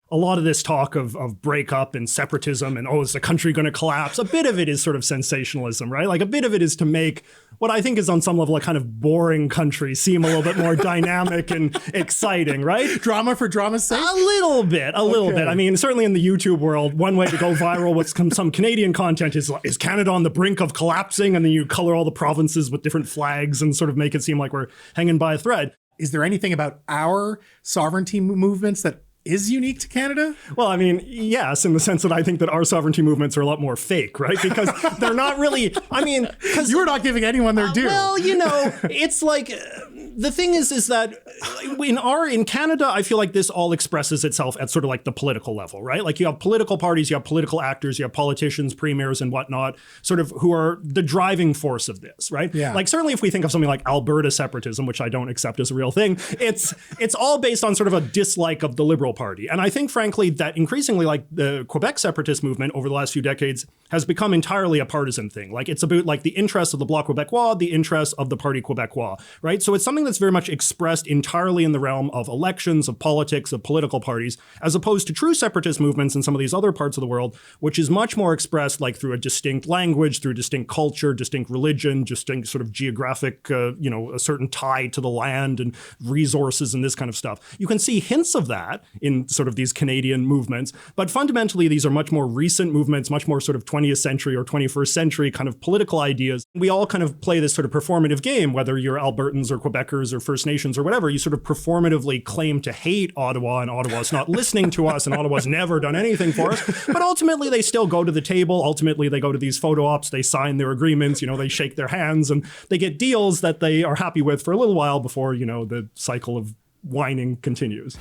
a lot of this talk of breakup and separatism and, oh, is the country going to collapse? A bit of it is sort of sensationalism, right? Like a bit of it is to make what I think is on some level a kind of boring country seem a little bit more dynamic and exciting, right? Drama for drama's sake? A little bit. I mean, certainly in the YouTube world, one way to go viral with some Canadian content is Canada on the brink of collapsing? And then you color all the provinces with different flags and sort of make it seem like we're hanging by a thread. Is there anything about our sovereignty movements that is unique to Canada? Well, I mean, yes, in the sense that I think that our sovereignty movements are a lot more fake, right? Because they're not really, I mean... You're not giving anyone their due. Well, you know, it's like... The thing is that in Canada, I feel like this all expresses itself at sort of like the political level, right? Like you have political parties, you have political actors, you have politicians, premiers and whatnot, sort of who are the driving force of this, right? Yeah. Like certainly if we think of something like Alberta separatism, which I don't accept as a real thing, it's all based on sort of a dislike of the Liberal Party. And I think, frankly, that increasingly like the Quebec separatist movement over the last few decades has become entirely a partisan thing. Like it's about like the interests of the Bloc Québécois, the interests of the Parti Québécois, right? So it's something that's very much expressed entirely in the realm of elections, of politics, of political parties, as opposed to true separatist movements in some of these other parts of the world, which is much more expressed like through a distinct language, through distinct culture, distinct religion, distinct sort of geographic, a certain tie to the land and resources and this kind of stuff. You can see hints of that in sort of these Canadian movements, but fundamentally these are much more recent movements, much more sort of 20th century or 21st century kind of political ideas. We all kind of play this sort of performative game, whether you're Albertans or Quebecers or First Nations or whatever, you sort of performatively claim to hate Ottawa and Ottawa's not listening to us and Ottawa's never done anything for us. But ultimately they still go to the table. Ultimately they go to these photo ops, they sign their agreements, they shake their hands and they get deals that they are happy with for a little while before, the cycle of whining continues.